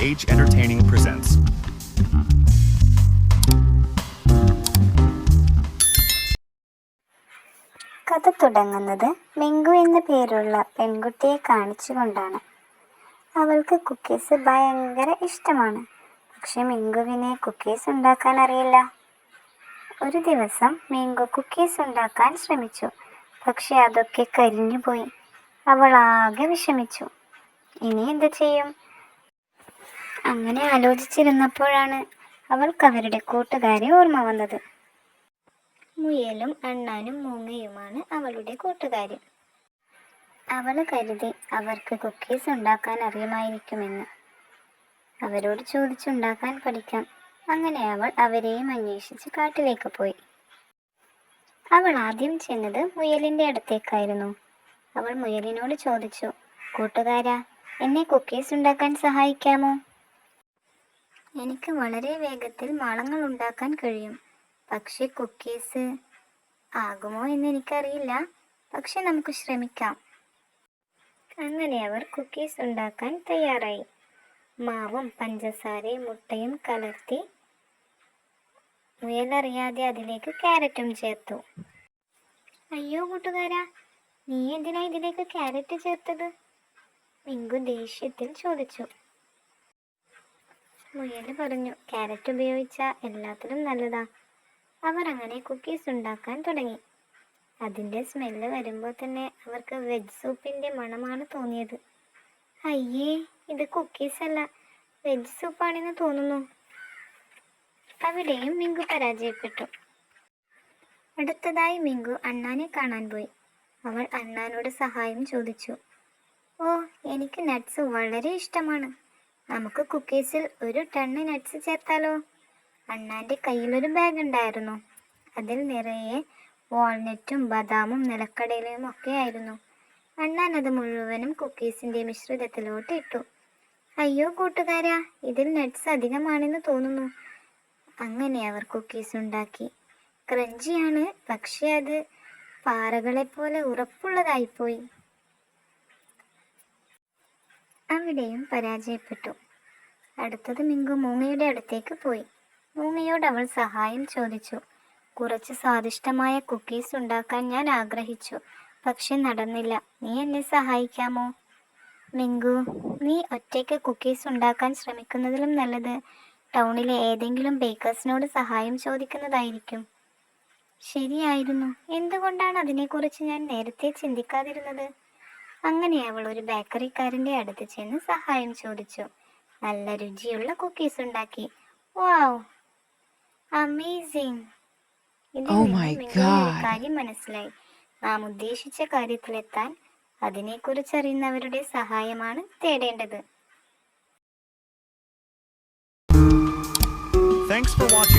H Entertaining presents. കഥ തുടങ്ങുന്നത് മിങ്കു എന്ന പേരുള്ള പെൺകുട്ടിയെ കാണിച്ചുകൊണ്ടാണ്. അവൾക്ക് കുക്കീസ് ഭയങ്കര ഇഷ്ടമാണ്. പക്ഷെ മിങ്കുവിനെ കുക്കീസ് ഉണ്ടാക്കാൻ അറിയില്ല. ഒരു ദിവസം മിങ്കു കുക്കീസ് ഉണ്ടാക്കാൻ ശ്രമിച്ചു. പക്ഷെ അതൊക്കെ കരിഞ്ഞുപോയി. അവൾ ആകെ വിഷമിച്ചു. ഇനി എന്ത് ചെയ്യും? അങ്ങനെ ആലോചിച്ചിരുന്നപ്പോഴാണ് അവൾക്ക് അവരുടെ കൂട്ടുകാരെ ഓർമ്മ വന്നത്. മുയലും അണ്ണാനും മൂങ്ങയുമാണ് അവളുടെ കൂട്ടുകാർ. അവൾ കരുതി അവർക്ക് കുക്കീസ് ഉണ്ടാക്കാൻ അറിയുമായിരിക്കുമെന്ന്. അവരോട് ചോദിച്ചുണ്ടാക്കാൻ പഠിക്കാം. അങ്ങനെ അവൾ അവരെയും അന്വേഷിച്ച് കാട്ടിലേക്ക് പോയി. അവൾ ആദ്യം ചെന്നത് മുയലിൻ്റെ അടുത്തേക്കായിരുന്നു. അവൾ മുയലിനോട് ചോദിച്ചു, കൂട്ടുകാരാ, എന്നെ കുക്കീസ് ഉണ്ടാക്കാൻ സഹായിക്കാമോ? എനിക്ക് വളരെ വേഗത്തിൽ മാളങ്ങൾ ഉണ്ടാക്കാൻ കഴിയും. പക്ഷെ കുക്കീസ് ആകുമോ എന്ന് എനിക്കറിയില്ല. പക്ഷെ നമുക്ക് ശ്രമിക്കാം. അങ്ങനെ അവർ കുക്കീസ് ഉണ്ടാക്കാൻ തയ്യാറായി. മാവും പഞ്ചസാരയും മുട്ടയും കലർത്തി മുയലറിയാതെ അതിലേക്ക് ക്യാരറ്റും ചേർത്തു. അയ്യോ കൂട്ടുകാരാ, നീ എന്തിനാ ഇതിലേക്ക് ക്യാരറ്റ് ചേർത്തത്? മിങ്കു ദേഷ്യത്തിൽ ചോദിച്ചു. മുയൽ പറഞ്ഞു, ക്യാരറ്റ് ഉപയോഗിച്ചാൽ എല്ലാത്തിലും നല്ലതാ. അവർ അങ്ങനെ കുക്കീസ് ഉണ്ടാക്കാൻ തുടങ്ങി. അതിൻ്റെ സ്മെല്ല് വരുമ്പോൾ തന്നെ അവർക്ക് വെജ് സൂപ്പിൻ്റെ മണമാണ് തോന്നിയത്. അയ്യേ, ഇത് കുക്കീസ് അല്ല, വെജ് സൂപ്പാണെന്ന് തോന്നുന്നു. അവിടെയും മിങ്കു പരാജയപ്പെട്ടു. അടുത്തതായി മിങ്കു അണ്ണാനെ കാണാൻ പോയി. അവൾ അണ്ണാനോട് സഹായം ചോദിച്ചു. ഓ, എനിക്ക് നട്ട്സ് വളരെ ഇഷ്ടമാണ്. നമുക്ക് കുക്കീസിൽ 1 ടണ്ണ് നട്ട്സ് ചേർത്താലോ? അണ്ണാൻ്റെ കയ്യിലൊരു ബാഗ് ഉണ്ടായിരുന്നു. അതിൽ നിറയെ വാൾനട്ടും ബദാമും നിലക്കടലയും ഒക്കെ ആയിരുന്നു. അണ്ണാൻ അത് മുഴുവനും കുക്കീസിൻ്റെ മിശ്രിതത്തിലോട്ട് ഇട്ടു. അയ്യോ കൂട്ടുകാരാ, ഇതിൽ നട്ട്സ് അധികമാണെന്ന് തോന്നുന്നു. അങ്ങനെ അവർ കുക്കീസ് ഉണ്ടാക്കി. ക്രഞ്ചിയാണ്, പക്ഷെ അത് പാറകളെപ്പോലെ ഉറപ്പുള്ളതായിപ്പോയി. അവിടെയും പരാജയപ്പെട്ടു. അടുത്തത് മിങ്കു മൂങ്ങയുടെ അടുത്തേക്ക് പോയി. മൂങ്ങയോട് അവൾ സഹായം ചോദിച്ചു. കുറച്ച് സ്വാദിഷ്ടമായ കുക്കീസ് ഉണ്ടാക്കാൻ ഞാൻ ആഗ്രഹിച്ചു, പക്ഷെ നടന്നില്ല. നീ എന്നെ സഹായിക്കാമോ? മിങ്കു, നീ ഒറ്റയ്ക്ക് കുക്കീസ് ഉണ്ടാക്കാൻ ശ്രമിക്കുന്നതിലും നല്ലത് ടൗണിലെ ഏതെങ്കിലും ബേക്കേഴ്സിനോട് സഹായം ചോദിക്കുന്നതായിരിക്കും. ശരിയായിരുന്നു. എന്തുകൊണ്ടാണ് അതിനെക്കുറിച്ച് ഞാൻ നേരത്തെ ചിന്തിക്കാതിരുന്നത്? അങ്ങനെ അവൾ ഒരു ബേക്കറിക്കാരൻ്റെ അടുത്ത് ചെന്ന് സഹായം ചോദിച്ചു. നല്ല രുചിയുള്ള കുക്കീസ് ഉണ്ടാക്കി. വാവ്, അമേസിംഗ്! ഇതിൽ നിന്ന് മിങ്കുവിന് ഒരു കാര്യം മനസ്സിലായി. നാം ഉദ്ദേശിച്ച കാര്യത്തിലെത്താൻ അതിനെക്കുറിച്ച് അറിയുന്നവരുടെ സഹായമാണ് തേടേണ്ടത്. Thanks for watching.